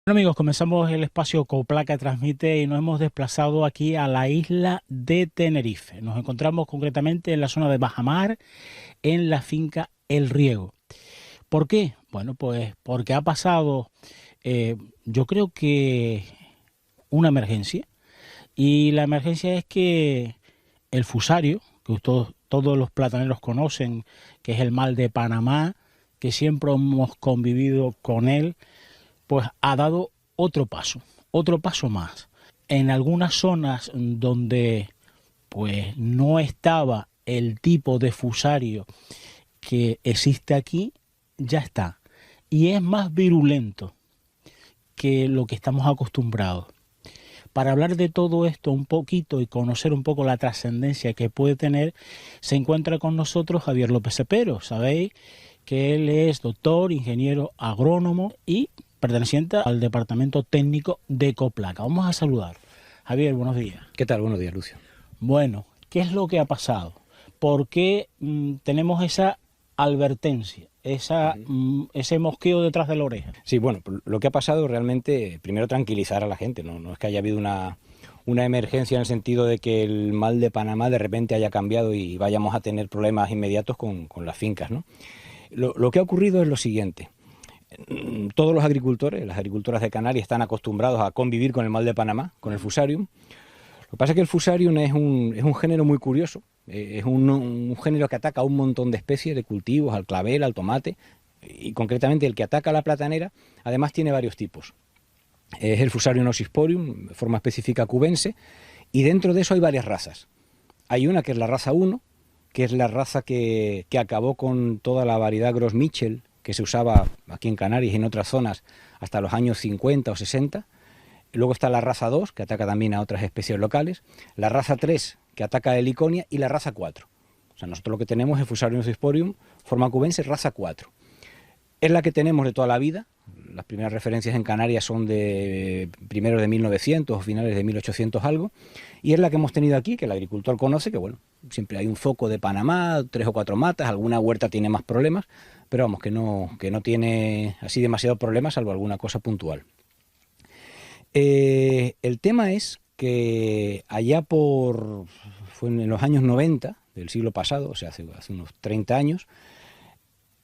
Bueno amigos, comenzamos el espacio Coplaca Transmite y nos hemos desplazado aquí a la isla de Tenerife. Nos encontramos concretamente en la zona de Bajamar, en la finca El Riego. ¿Por qué? Bueno, pues porque ha pasado, yo creo que una emergencia. Y la emergencia es que el fusario, que todos los plataneros conocen, que es el mal de Panamá, que siempre hemos convivido con él, pues ha dado otro paso más. En algunas zonas donde pues no estaba el tipo de fusario que existe aquí, ya está. Y es más virulento que lo que estamos acostumbrados. Para hablar de todo esto un poquito y conocer un poco la trascendencia que puede tener, se encuentra con nosotros Javier López Cepero. Sabéis que él es doctor, ingeniero agrónomo y perteneciente al departamento técnico de Coplaca. Vamos a saludar. Javier, buenos días. ¿Qué tal? Buenos días, Lucio. Bueno, ¿qué es lo que ha pasado? ¿Por qué tenemos esa advertencia, ese mosqueo detrás de la oreja? Sí, bueno, lo que ha pasado realmente, primero tranquilizar a la gente, no es que haya habido una emergencia en el sentido de que el mal de Panamá de repente haya cambiado y vayamos a tener problemas inmediatos con las fincas, ¿no? Lo que ha ocurrido es lo siguiente. Todos los agricultores, las agricultoras de Canarias están acostumbrados a convivir con el mal de Panamá, con el fusarium. Lo que pasa es que el fusarium es un género muy curioso, es un género que ataca a un montón de especies de cultivos, al clavel, al tomate, y concretamente el que ataca a la platanera, además tiene varios tipos. Es el Fusarium oxysporium, de forma específica cubense, y dentro de eso hay varias razas. Hay una que es la raza 1, que es la raza que acabó con toda la variedad Gros Michel, que se usaba aquí en Canarias y en otras zonas hasta los años 50 o 60. Luego está la raza 2, que ataca también a otras especies locales, la raza 3, que ataca a Heliconia, y la raza 4. O sea, nosotros lo que tenemos es Fusarium oxysporium, forma cubense, raza 4. Es la que tenemos de toda la vida. Las primeras referencias en Canarias son de primeros de 1900 o finales de 1800 algo, y es la que hemos tenido aquí, que el agricultor conoce, que bueno, siempre hay un foco de Panamá, 3 o 4 matas, alguna huerta tiene más problemas, pero vamos, que no tiene así demasiado problemas, salvo alguna cosa puntual. El tema es que fue en los años 90 del siglo pasado, o sea, hace unos 30 años,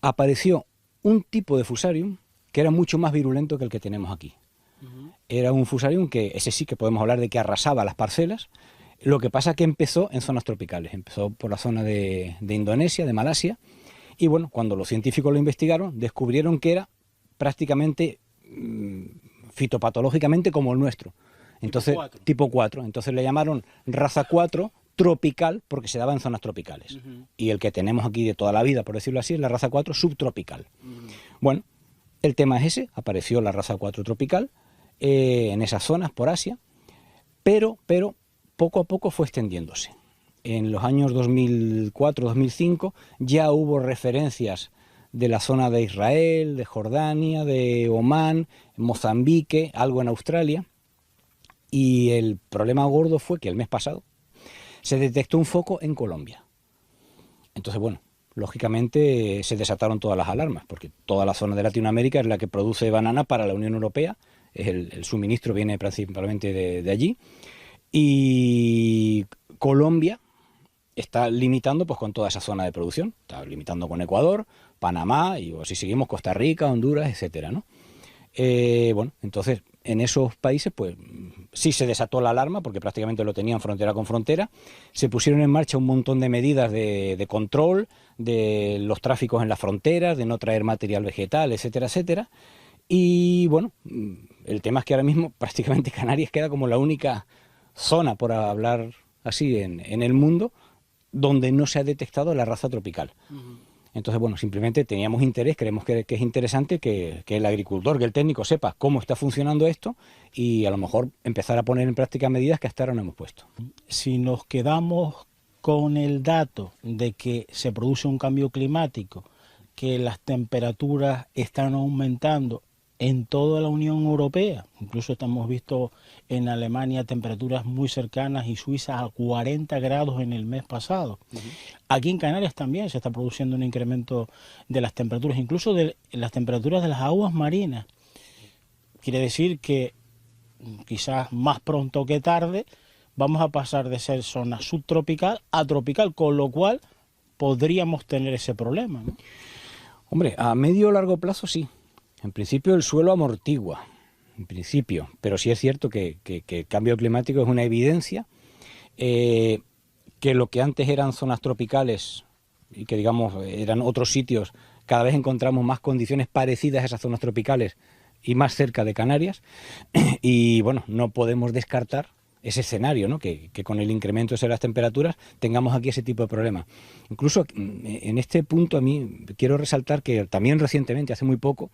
apareció un tipo de fusarium que era mucho más virulento que el que tenemos aquí. Era un fusarium que, ese sí que podemos hablar de que arrasaba las parcelas. Lo que pasa es que empezó en zonas tropicales, empezó por la zona de Indonesia, de Malasia, y bueno, cuando los científicos lo investigaron, descubrieron que era prácticamente fitopatológicamente como el nuestro. Entonces, tipo 4. Entonces le llamaron raza 4 tropical porque se daba en zonas tropicales. Y el que tenemos aquí de toda la vida, por decirlo así, es la raza 4 subtropical. Bueno, el tema es ese, apareció la raza 4 tropical en esas zonas por Asia, pero poco a poco fue extendiéndose. En los años 2004-2005 ya hubo referencias de la zona de Israel, de Jordania, de Omán, Mozambique, algo en Australia, y el problema gordo fue que el mes pasado se detectó un foco en Colombia. Entonces, bueno, lógicamente se desataron todas las alarmas, porque toda la zona de Latinoamérica es la que produce banana para la Unión Europea, el suministro viene principalmente de allí, y Colombia está limitando pues con toda esa zona de producción, está limitando con Ecuador, Panamá, y si seguimos Costa Rica, Honduras, etcétera, ¿no? Bueno, entonces en esos países pues sí se desató la alarma porque prácticamente lo tenían frontera con frontera, se pusieron en marcha un montón de medidas de control de los tráficos en las fronteras, de no traer material vegetal, etcétera, etcétera, y bueno, el tema es que ahora mismo prácticamente Canarias queda como la única zona, por hablar así, en el mundo donde no se ha detectado la raza tropical. Entonces, bueno, simplemente teníamos interés, creemos que es interesante que el agricultor, que el técnico sepa cómo está funcionando esto y a lo mejor empezar a poner en práctica medidas que hasta ahora no hemos puesto. Si nos quedamos con el dato de que se produce un cambio climático, que las temperaturas están aumentando en toda la Unión Europea, incluso hemos visto en Alemania temperaturas muy cercanas y Suiza a 40 grados en el mes pasado. Aquí en Canarias también se está produciendo un incremento de las temperaturas, incluso de las temperaturas de las aguas marinas. quiere decir que quizás más pronto que tarde vamos a pasar de ser zona subtropical a tropical, con lo cual podríamos tener ese problema, ¿no? Hombre, a medio o largo plazo sí. En principio el suelo amortigua, en principio, pero sí es cierto que el cambio climático es una evidencia, que lo que antes eran zonas tropicales y que digamos eran otros sitios, cada vez encontramos más condiciones parecidas a esas zonas tropicales y más cerca de Canarias, y bueno, no podemos descartar ese escenario, ¿no? Que con el incremento de las temperaturas tengamos aquí ese tipo de problemas. Incluso en este punto a mí quiero resaltar que también recientemente, hace muy poco,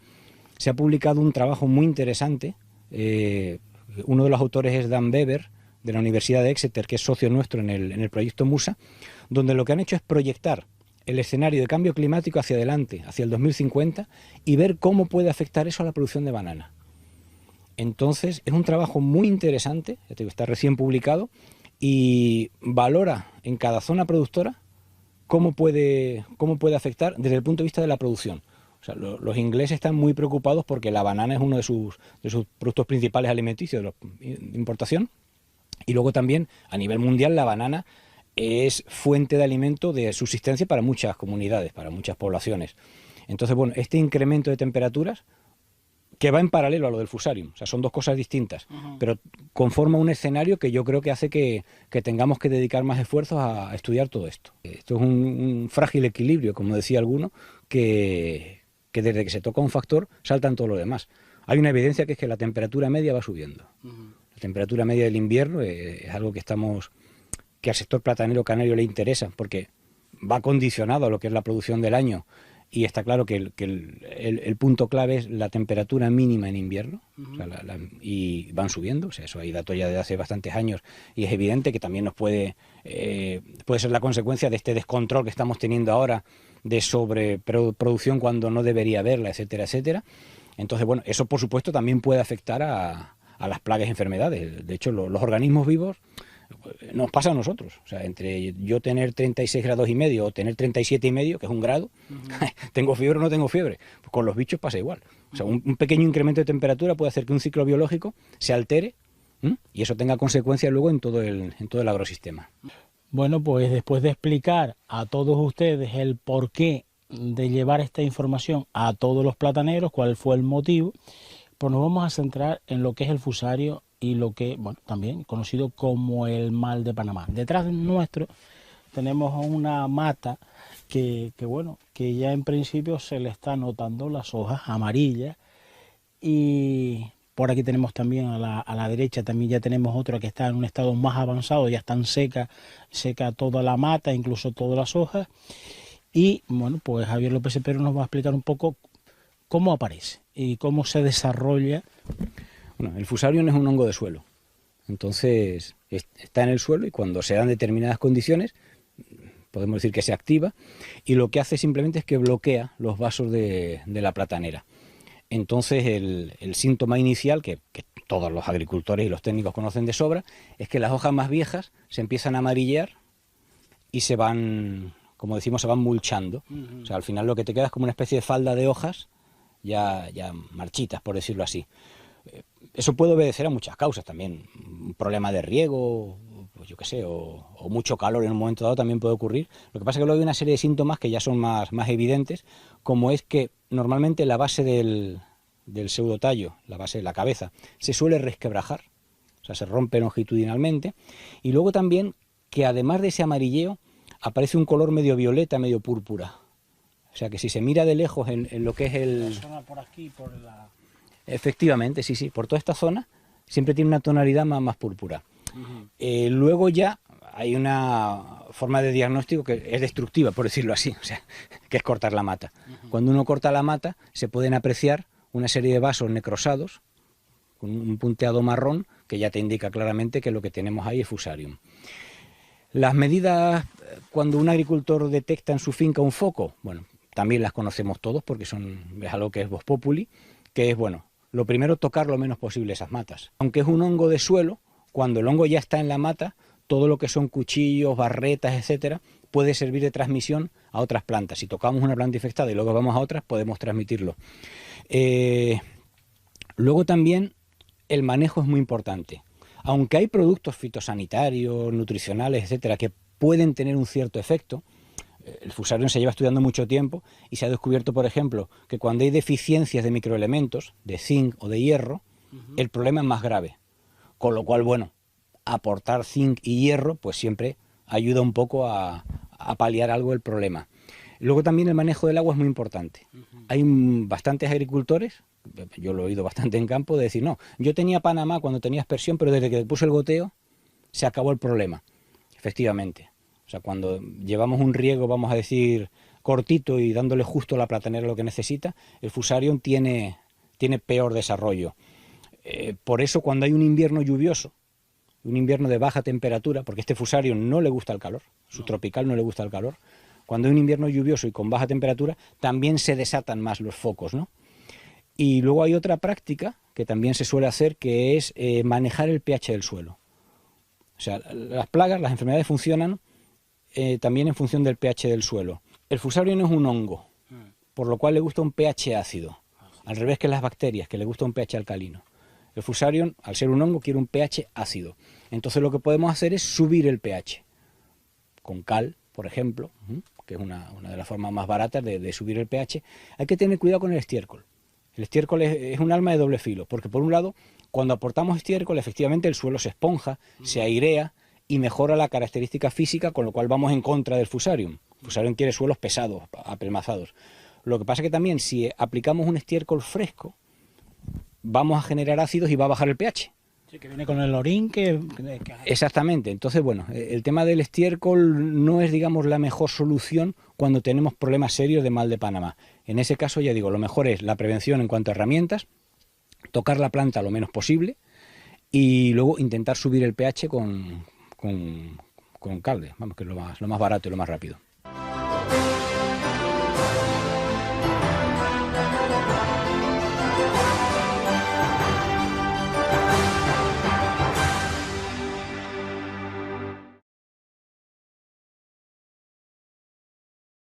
se ha publicado un trabajo muy interesante. Uno de los autores es Dan Weber, de la Universidad de Exeter, que es socio nuestro en el proyecto Musa, donde lo que han hecho es proyectar el escenario de cambio climático hacia adelante, hacia el 2050, y ver cómo puede afectar eso a la producción de banana. Entonces, es un trabajo muy interesante, ya te digo, está recién publicado, y valora en cada zona productora cómo puede afectar desde el punto de vista de la producción. O sea, los ingleses están muy preocupados porque la banana es uno de sus productos principales alimenticios de importación, y luego también a nivel mundial la banana es fuente de alimento de subsistencia para muchas comunidades, para muchas poblaciones. Entonces, bueno, este incremento de temperaturas, que va en paralelo a lo del fusarium, o sea, son dos cosas distintas, pero conforma un escenario que yo creo que hace que tengamos que dedicar más esfuerzos a estudiar todo esto. Esto es un frágil equilibrio, como decía alguno, que desde que se toca un factor saltan todo lo demás. Hay una evidencia que es que la temperatura media va subiendo. La temperatura media del invierno es algo que al sector platanero canario le interesa, porque va condicionado a lo que es la producción del año. Y está claro que el punto clave es la temperatura mínima en invierno, o sea, y van subiendo, o sea, eso hay datos ya de hace bastantes años, y es evidente que también nos puede ser la consecuencia de este descontrol que estamos teniendo ahora de sobreproducción cuando no debería haberla, etcétera, etcétera. Entonces, bueno, eso por supuesto también puede afectar a las plagas y enfermedades. De hecho, los organismos vivos nos pasa a nosotros, o sea, entre yo tener 36 grados y medio o tener 37 y medio, que es un grado, tengo fiebre o no tengo fiebre, pues con los bichos pasa igual. O sea, un pequeño incremento de temperatura puede hacer que un ciclo biológico se altere, y eso tenga consecuencias luego en todo el agrosistema. Bueno, pues después de explicar a todos ustedes el porqué de llevar esta información a todos los plataneros, cuál fue el motivo, pues nos vamos a centrar en lo que es el fusario y lo que, bueno, también conocido como el mal de Panamá. Detrás de nuestro tenemos una mata que ya en principio se le está notando las hojas amarillas, y por aquí tenemos también a la derecha también ya tenemos otra que está en un estado más avanzado, ya están seca toda la mata, incluso todas las hojas. Y bueno, pues Javier López Cepero nos va a explicar un poco cómo aparece y cómo se desarrolla. Bueno, el fusarium es un hongo de suelo, entonces está en el suelo y cuando se dan determinadas condiciones, podemos decir que se activa, y lo que hace simplemente es que bloquea los vasos de la platanera. Entonces el síntoma inicial, que todos los agricultores y los técnicos conocen de sobra, es que las hojas más viejas se empiezan a amarillear y se van, como decimos, se van mulchando. O sea, al final lo que te queda es como una especie de falda de hojas ya marchitas, por decirlo así. Eso puede obedecer a muchas causas también. Un problema de riego, pues yo qué sé, o mucho calor en un momento dado también puede ocurrir. Lo que pasa es que luego hay una serie de síntomas que ya son más evidentes, como es que normalmente la base del pseudotallo, la base de la cabeza, se suele resquebrajar, o sea, se rompe longitudinalmente, y luego también que además de ese amarilleo aparece un color medio violeta, medio púrpura. O sea que si se mira de lejos en lo que es la zona por aquí, por la... Efectivamente, sí, por toda esta zona siempre tiene una tonalidad más púrpura. Luego ya hay una forma de diagnóstico que es destructiva, por decirlo así, o sea, que es cortar la mata. Cuando uno corta la mata se pueden apreciar una serie de vasos necrosados con un punteado marrón que ya te indica claramente que lo que tenemos ahí es fusarium. Las medidas cuando un agricultor detecta en su finca un foco, bueno, también las conocemos todos porque es algo que es vox populi, que es, bueno, lo primero, tocar lo menos posible esas matas. Aunque es un hongo de suelo, cuando el hongo ya está en la mata, todo lo que son cuchillos, barretas, etcétera, puede servir de transmisión a otras plantas. Si tocamos una planta infectada y luego vamos a otras, podemos transmitirlo. Luego también el manejo es muy importante. Aunque hay productos fitosanitarios, nutricionales, etcétera, que pueden tener un cierto efecto, el Fusarium se lleva estudiando mucho tiempo y se ha descubierto, por ejemplo, que cuando hay deficiencias de microelementos, de zinc o de hierro, el problema es más grave. Con lo cual, bueno, aportar zinc y hierro, pues siempre ayuda un poco a paliar algo el problema. Luego también el manejo del agua es muy importante. Hay bastantes agricultores, yo lo he oído bastante en campo, de decir, no, yo tenía Panamá cuando tenía aspersión, pero desde que puse el goteo se acabó el problema. Efectivamente. O sea, cuando llevamos un riego, vamos a decir, cortito y dándole justo a la platanera lo que necesita, el Fusarium tiene peor desarrollo. Por eso cuando hay un invierno lluvioso, un invierno de baja temperatura, porque este Fusarium no le gusta el calor, su tropical no le gusta el calor, cuando hay un invierno lluvioso y con baja temperatura, también se desatan más los focos, ¿no? Y luego hay otra práctica que también se suele hacer, que es manejar el pH del suelo. O sea, las plagas, las enfermedades funcionan también en función del pH del suelo. El Fusarium es un hongo, por lo cual le gusta un pH ácido, al revés que las bacterias, que le gusta un pH alcalino. El Fusarium, al ser un hongo, quiere un pH ácido. Entonces lo que podemos hacer es subir el pH, con cal, por ejemplo, que es una de las formas más baratas de subir el pH. Hay que tener cuidado con el estiércol. El estiércol es un arma de doble filo, porque por un lado, cuando aportamos estiércol, efectivamente el suelo se esponja, se airea y mejora la característica física, con lo cual vamos en contra del Fusarium. El Fusarium quiere suelos pesados, apelmazados. Lo que pasa es que también si aplicamos un estiércol fresco, vamos a generar ácidos y va a bajar el pH. Sí, que viene con el orín que... Exactamente. Entonces, bueno, el tema del estiércol no es, digamos, la mejor solución cuando tenemos problemas serios de mal de Panamá. En ese caso, ya digo, lo mejor es la prevención en cuanto a herramientas, tocar la planta lo menos posible y luego intentar subir el pH con calde, vamos, que es lo más barato y lo más rápido.